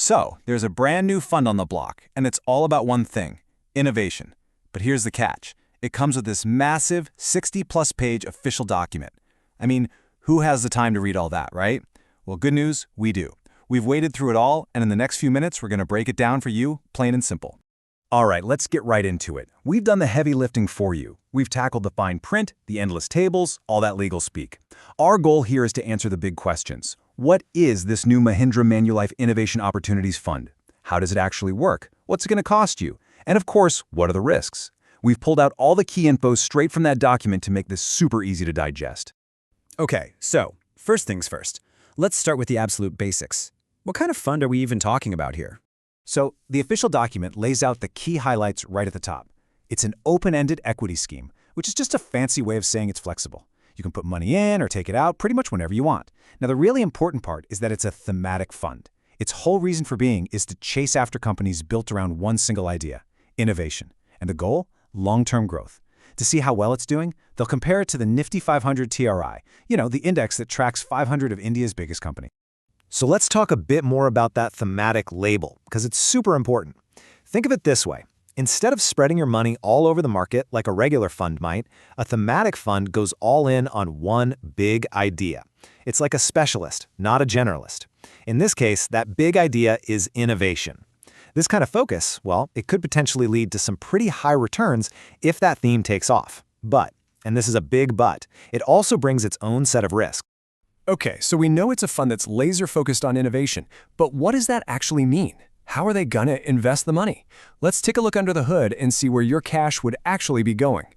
So, there's a brand new fund on the block, and it's all about one thing, innovation. But here's the catch. It comes with this massive 60-plus page official document. I mean, who has the time to read all that, right? Well, good news, we do. We've waded through it all, and in the next few minutes, we're going to break it down for you, plain and simple. All right, let's get right into it. We've done the heavy lifting for you. We've tackled the fine print, the endless tables, all that legal speak. Our goal here is to answer the big questions. What is this new Mahindra Manulife Innovation Opportunities Fund? How does it actually work? What's it going to cost you? And of course, what are the risks? We've pulled out all the key info straight from that document to make this super easy to digest. Okay, so first things first. Let's start with the absolute basics. What kind of fund are we even talking about here? So, the official document lays out the key highlights right at the top. It's an open-ended equity scheme, which is just a fancy way of saying it's flexible. You can put money in or take it out pretty much whenever you want. Now, the really important part is that it's a thematic fund. Its whole reason for being is to chase after companies built around one single idea, innovation. And the goal? Long-term growth. To see how well it's doing, they'll compare it to the NIFTY 500 TRI, the index that tracks 500 of India's biggest companies. So let's talk a bit more about that thematic label, because it's super important. Think of it this way. Instead of spreading your money all over the market like a regular fund might, a thematic fund goes all in on one big idea. It's like a specialist, not a generalist. In this case, that big idea is innovation. This kind of focus, well, it could potentially lead to some pretty high returns if that theme takes off. But, and this is a big but, it also brings its own set of risks. Okay, so we know it's a fund that's laser-focused on innovation, but what does that actually mean? How are they gonna invest the money? Let's take a look under the hood and see where your cash would actually be going.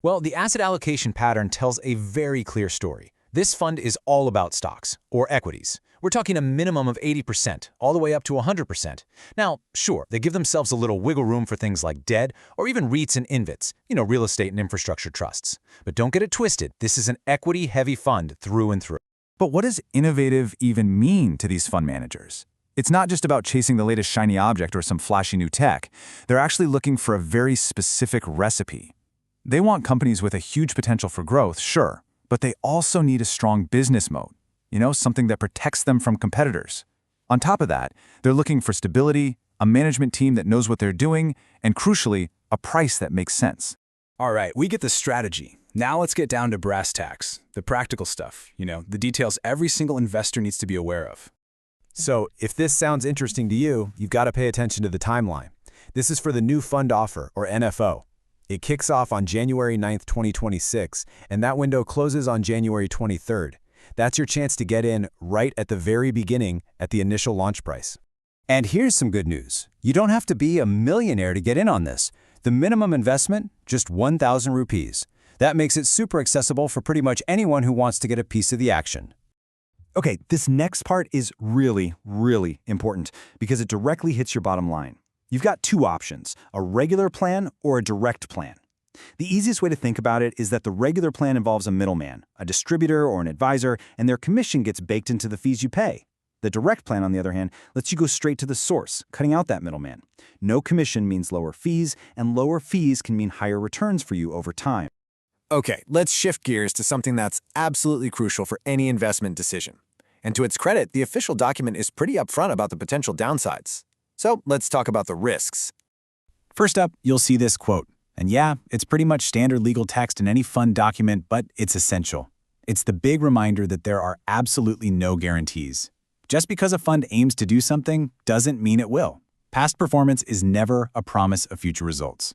Well, the asset allocation pattern tells a very clear story. This fund is all about stocks, or equities. We're talking a minimum of 80%, all the way up to 100%. Now, sure, they give themselves a little wiggle room for things like debt, or even REITs and InvITs, real estate and infrastructure trusts. But don't get it twisted, this is an equity-heavy fund through and through. But what does innovative even mean to these fund managers? It's not just about chasing the latest shiny object or some flashy new tech. They're actually looking for a very specific recipe. They want companies with a huge potential for growth, sure, but they also need a strong business moat, something that protects them from competitors. On top of that, they're looking for stability, a management team that knows what they're doing, and crucially, a price that makes sense. All right, we get the strategy. Now let's get down to brass tacks, the practical stuff, the details every single investor needs to be aware of. So if this sounds interesting to you, you've got to pay attention to the timeline. This is for the new fund offer, or NFO. It kicks off on January 9th, 2026, and that window closes on January 23rd. That's your chance to get in right at the very beginning at the initial launch price. And here's some good news. You don't have to be a millionaire to get in on this. The minimum investment, just 1,000 rupees. That makes it super accessible for pretty much anyone who wants to get a piece of the action. Okay, this next part is really, really important because it directly hits your bottom line. You've got two options, a regular plan or a direct plan. The easiest way to think about it is that the regular plan involves a middleman, a distributor or an advisor, and their commission gets baked into the fees you pay. The direct plan, on the other hand, lets you go straight to the source, cutting out that middleman. No commission means lower fees, and lower fees can mean higher returns for you over time. Okay, let's shift gears to something that's absolutely crucial for any investment decision. And to its credit, the official document is pretty upfront about the potential downsides. So let's talk about the risks. First up, you'll see this quote. And yeah, it's pretty much standard legal text in any fund document, but it's essential. It's the big reminder that there are absolutely no guarantees. Just because a fund aims to do something doesn't mean it will. Past performance is never a promise of future results.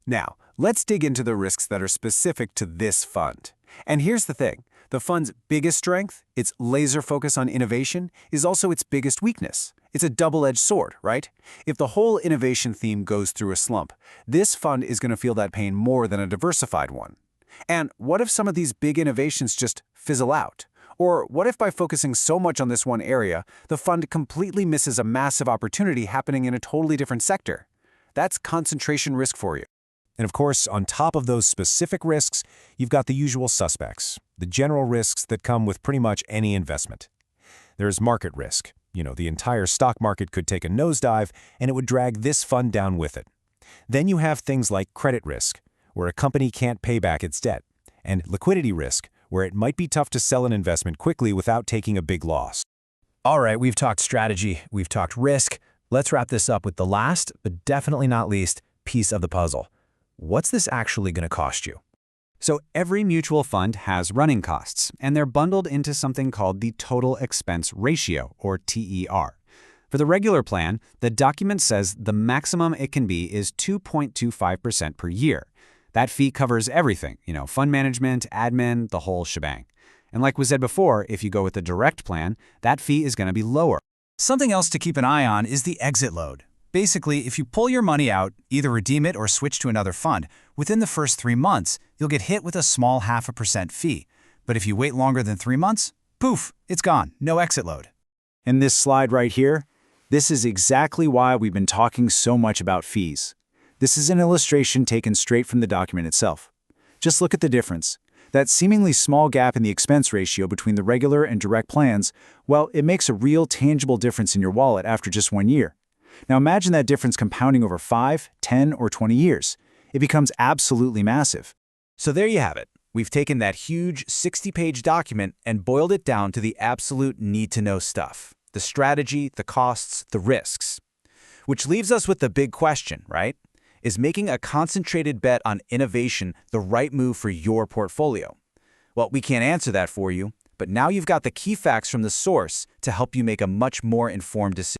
Now, let's dig into the risks that are specific to this fund. And here's the thing. The fund's biggest strength, its laser focus on innovation, is also its biggest weakness. It's a double-edged sword, right? If the whole innovation theme goes through a slump, this fund is going to feel that pain more than a diversified one. And what if some of these big innovations just fizzle out? Or what if by focusing so much on this one area, the fund completely misses a massive opportunity happening in a totally different sector? That's concentration risk for you. And of course, on top of those specific risks, you've got the usual suspects, the general risks that come with pretty much any investment. There's market risk. The entire stock market could take a nosedive, and it would drag this fund down with it. Then you have things like credit risk, where a company can't pay back its debt, and liquidity risk, where it might be tough to sell an investment quickly without taking a big loss. All right, we've talked strategy, we've talked risk. Let's wrap this up with the last, but definitely not least, piece of the puzzle. What's this actually going to cost you? So every mutual fund has running costs, and they're bundled into something called the total expense ratio, or TER. For the regular plan, the document says the maximum it can be is 2.25% per year. That fee covers everything, fund management, admin, the whole shebang. And like we said before, if you go with the direct plan, that fee is going to be lower. Something else to keep an eye on is the exit load. Basically, if you pull your money out, either redeem it or switch to another fund, within the first 3 months, you'll get hit with a small 0.5% fee. But if you wait longer than 3 months, poof, it's gone, no exit load. In this slide right here, this is exactly why we've been talking so much about fees. This is an illustration taken straight from the document itself. Just look at the difference. That seemingly small gap in the expense ratio between the regular and direct plans, well, it makes a real tangible difference in your wallet after just 1 year. Now imagine that difference compounding over 5, 10, or 20 years. It becomes absolutely massive. So there you have it. We've taken that huge 60-page document and boiled it down to the absolute need-to-know stuff. The strategy, the costs, the risks. Which leaves us with the big question, right? Is making a concentrated bet on innovation the right move for your portfolio? Well, we can't answer that for you, but now you've got the key facts from the source to help you make a much more informed decision.